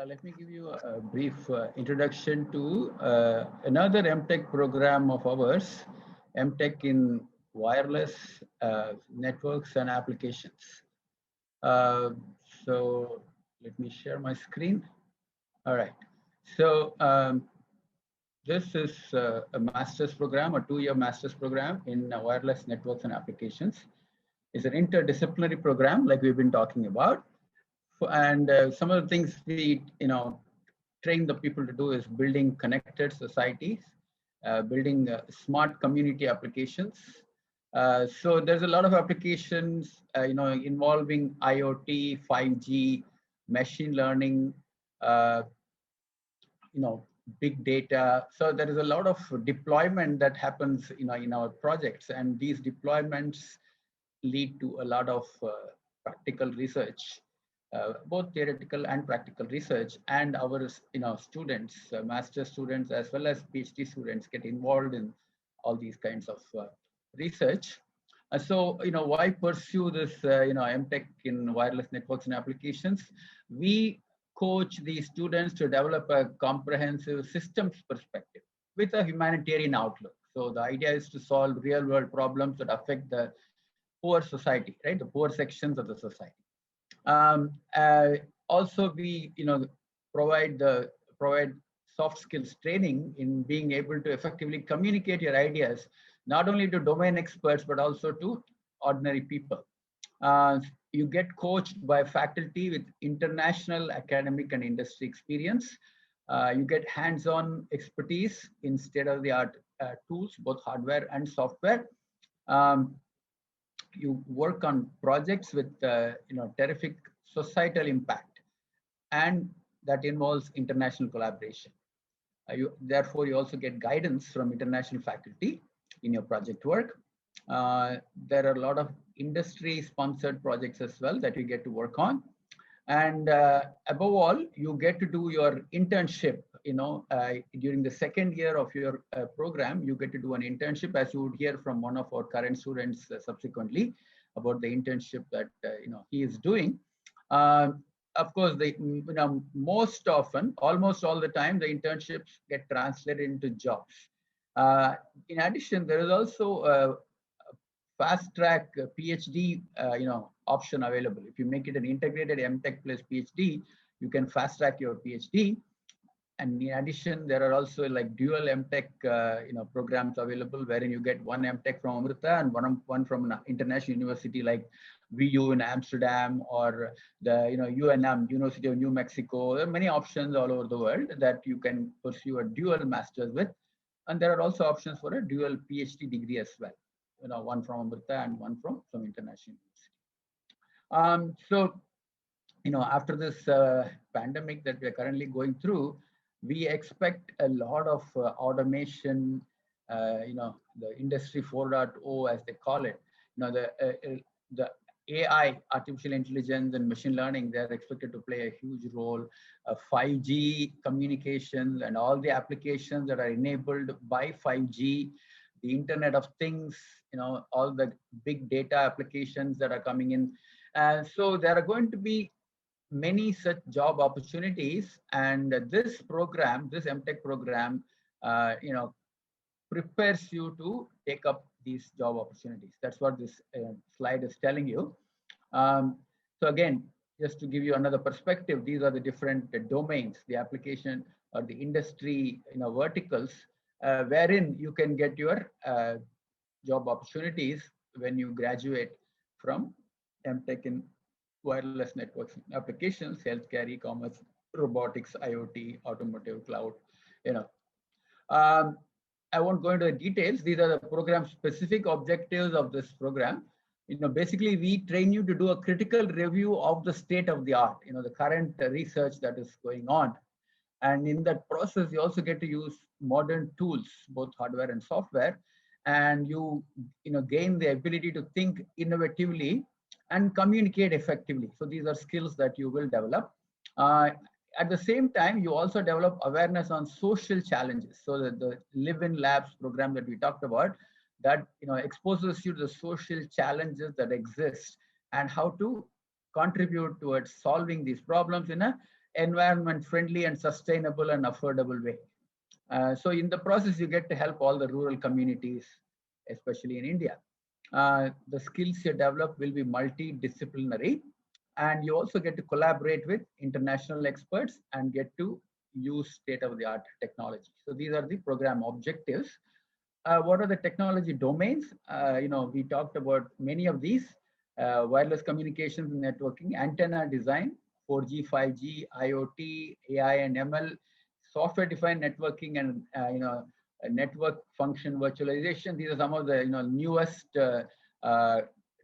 Yeah, let me give you a brief introduction to another M.Tech program of ours, M.Tech in wireless networks and applications. Uh, so let me share my screen. All right. So this is a master's program, a 2-year master's program in wireless networks and applications. It's an interdisciplinary program like we've been talking about. And some of the things we, train the people to do is building connected societies, building smart community applications. So there's a lot of applications, involving IoT, 5G, machine learning, uh, big data. So there is a lot of deployment that happens, in our projects, and these deployments lead to a lot of practical research, both theoretical and practical research. And our, students, master students as well as PhD students get involved in all these kinds of research. So, why pursue this, M.Tech in wireless networks and applications? We coach the students to develop a comprehensive systems perspective with a humanitarian outlook. So the idea is to solve real world problems that affect the poor society, right? The poor sections of the society. Um, uh, Also, we provide soft skills training in being able to effectively communicate your ideas, not only to domain experts but also to ordinary people. Uh, you get coached by faculty with international academic and industry experience. You get hands-on expertise in state-of-the-art tools, both hardware and software. Um, you work on projects with terrific societal impact, and that involves international collaboration. Therefore, you also get guidance from international faculty in your project work. There are a lot of industry sponsored projects as well that you get to work on. And above all, you get to do your internship. During the second year of your program, you get to do an internship, as you would hear from one of our current students subsequently about the internship that he is doing. Of course, most often, almost all the time, the internships get translated into jobs. In addition, there is also a fast track PhD, option available. If you make it an integrated M.Tech plus PhD, you can fast track your PhD. And in addition, there are also like dual M.Tech, programs available, wherein you get one M.Tech from Amrita and one from an international university like VU in Amsterdam, or the UNM, University of New Mexico. There are many options all over the world that you can pursue a dual master's with, and there are also options for a dual PhD degree as well. One from Amrita and one from some international university. So, after this pandemic that we are currently going through, we expect a lot of automation, the industry 4.0, as they call it. The AI, artificial intelligence and machine learning, they're expected to play a huge role. 5G communications and all the applications that are enabled by 5G, the Internet of Things, all the big data applications that are coming in. So there are going to be many such job opportunities, and this program, this M.Tech program, prepares you to take up these job opportunities. That's what this slide is telling you. So again, just to give you another perspective, these are the different domains, the application or the industry, verticals, wherein you can get your job opportunities when you graduate from M.Tech in wireless networks applications, healthcare, e-commerce, robotics, IoT, automotive, cloud. I won't go into the details. These are the program specific objectives of this program. Basically, we train you to do a critical review of the state of the art, the current research that is going on. And in that process, you also get to use modern tools, both hardware and software, and you gain the ability to think innovatively and communicate effectively. So these are skills that you will develop. At the same time, you also develop awareness on social challenges. So that the Live-in Labs program that we talked about, that exposes you to the social challenges that exist and how to contribute towards solving these problems in a environment friendly and sustainable and affordable way. So in the process, you get to help all the rural communities, especially in India. The skills you develop will be multidisciplinary, and you also get to collaborate with international experts and get to use state-of-the-art technology. So these are the program objectives. What are the technology domains? We talked about many of these: wireless communications and networking, antenna design, 4G, 5G, IoT, AI and ML, software-defined networking, and network function virtualization. These are some of the newest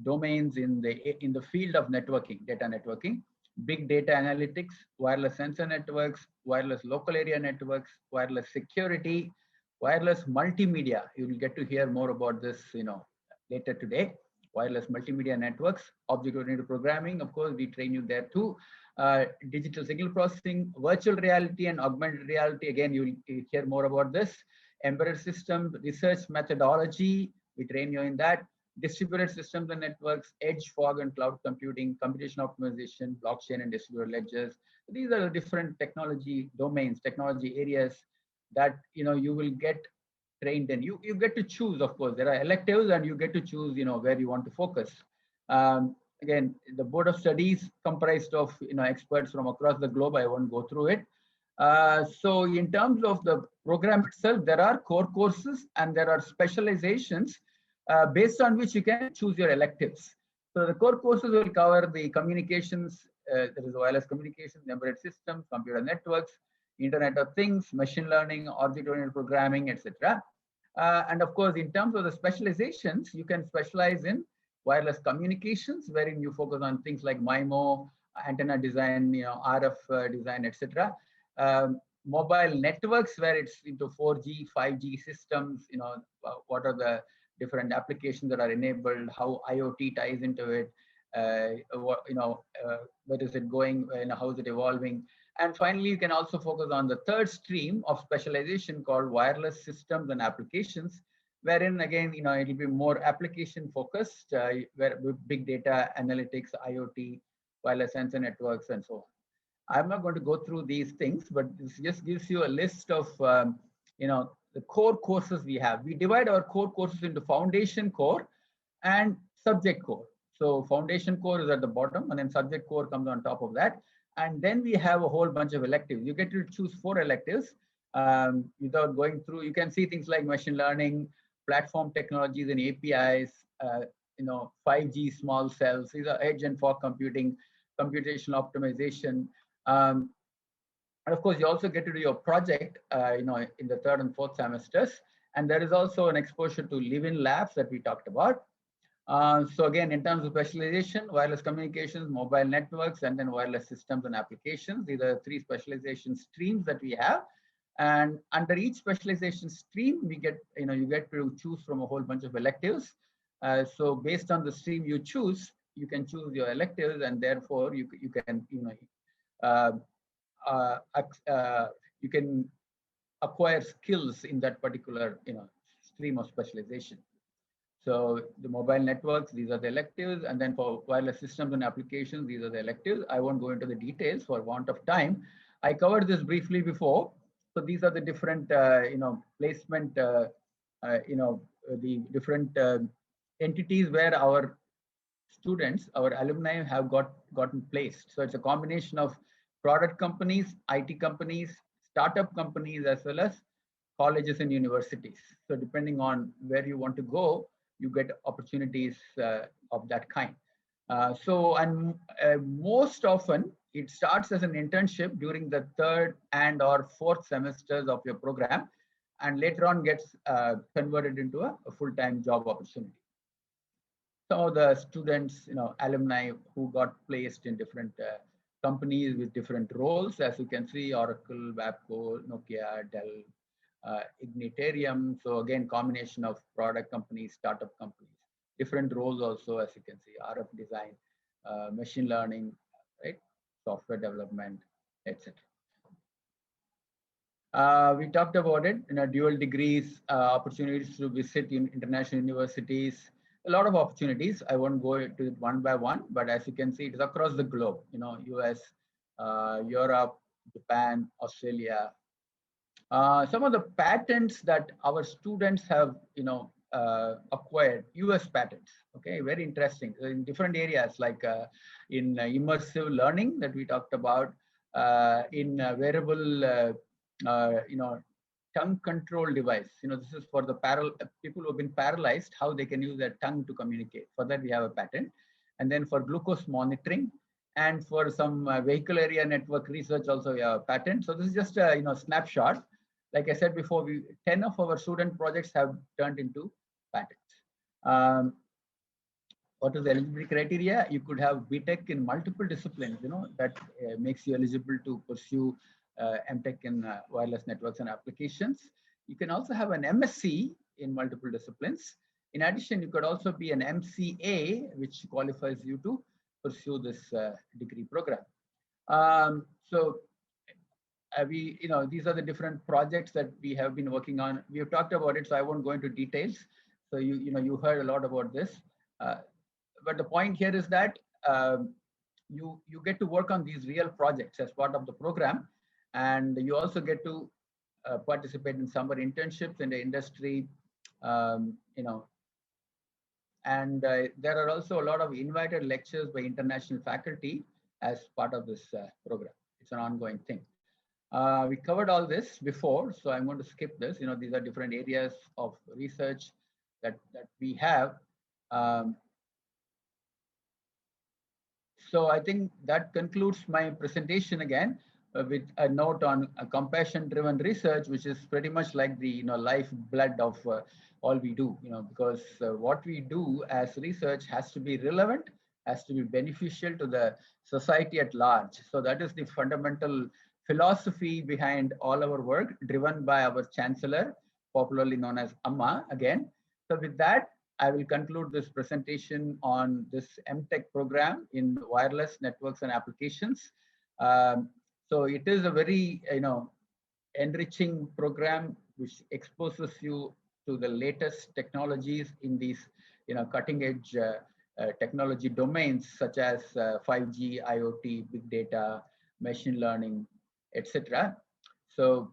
domains in the field of networking, data networking. Big data analytics, wireless sensor networks, wireless local area networks, wireless security, wireless multimedia. You will get to hear more about this, later today. Wireless multimedia networks, object-oriented programming. Of course, we train you there too. Digital signal processing, virtual reality and augmented reality. Again, you will hear more about this. Embedded systems, research methodology. We train you in that. Distributed systems and networks, edge, fog and cloud computing, computation optimization, blockchain and distributed ledgers. These are the different technology domains, technology areas that you will get trained in. You get to choose, of course. There are electives, and you get to choose where you want to focus. Again, the board of studies comprised of experts from across the globe. I won't go through it. So in terms of the program itself, there are core courses and there are specializations based on which you can choose your electives. So the core courses will cover the communications, there is wireless communications, embedded systems, computer networks, Internet of Things, machine learning, object-oriented programming, etc. And of course, in terms of the specializations, you can specialize in wireless communications, wherein you focus on things like MIMO, antenna design, RF design, etc. Mobile networks, where it's into 4G, 5G systems. What are the different applications that are enabled? How IoT ties into it? Where is it going? How is it evolving? And finally, you can also focus on the third stream of specialization called wireless systems and applications, wherein again, it will be more application focused, where with big data analytics, IoT, wireless sensor networks, and so on. I'm not going to go through these things, but this just gives you a list of, the core courses we have. We divide our core courses into foundation core and subject core. So foundation core is at the bottom, and then subject core comes on top of that. And then we have a whole bunch of electives. You get to choose 4 electives without going through. You can see things like machine learning, platform technologies and APIs, 5G small cells. These are edge and fog computing, computational optimization. And of course, you also get to do your project, in the 3rd and 4th semesters. And there is also an exposure to live-in labs that we talked about. So again, in terms of specialization, wireless communications, mobile networks, and then wireless systems and applications. These are 3 specialization streams that we have. And under each specialization stream, we get, you get to choose from a whole bunch of electives. So based on the stream you choose, you can choose your electives, and therefore you can, you can acquire skills in that particular, stream of specialization. So the mobile networks, these are the electives, and then for wireless systems and applications, these are the electives. I won't go into the details for want of time. I covered this briefly before. So these are the different, placement, the different entities where our students, our alumni have gotten placed. So it's a combination of product companies, IT companies, startup companies, as well as colleges and universities. So depending on where you want to go, you get opportunities of that kind. Most often it starts as an internship during the 3rd and/or 4th semesters of your program, and later on gets converted into a full-time job opportunity. Some of the students, alumni who got placed in different companies with different roles, as you can see: Oracle, Wapco, Nokia, Dell, Ignitarium. So again, combination of product companies, startup companies, different roles also, as you can see: RF design, machine learning, right, software development, etc. We talked about it, dual degrees, opportunities to visit in international universities, a lot of opportunities. I won't go into it one by one, but as you can see, it is across the globe, US, Europe, Japan, Australia. Some of the patents that our students have, acquired, US patents. Okay, very interesting. So in different areas, like in immersive learning that we talked about, in wearable, tongue control device. This is for the people who have been paralyzed, how they can use their tongue to communicate. For that, we have a patent. And then for glucose monitoring, and for some vehicle area network research, also we have a patent. So this is just a snapshot. Like I said before, 10 of our student projects have turned into patents. What is the eligibility criteria? You could have B.Tech in multiple disciplines, that makes you eligible to pursue M.Tech in wireless networks and applications. You can also have an MSc in multiple disciplines. In addition, you could also be an MCA, which qualifies you to pursue this degree program. So these are the different projects that we have been working on. We have talked about it, so I won't go into details. So you heard a lot about this. But the point here is that you get to work on these real projects as part of the program, and you also get to participate in summer internships in the industry, and there are also a lot of invited lectures by international faculty as part of this program. It's an ongoing thing. We covered all this before, so I'm going to skip this. These are different areas of research that we have. So I think that concludes my presentation again, with a note on compassion-driven research, which is pretty much like the lifeblood of all we do. Because what we do as research has to be relevant, has to be beneficial to the society at large. So that is the fundamental philosophy behind all our work, driven by our chancellor, popularly known as Amma again. So with that, I will conclude this presentation on this M.Tech program in wireless networks and applications. So it is a very enriching program which exposes you to the latest technologies in these cutting edge technology domains, such as 5G, IoT, big data, machine learning, etc. So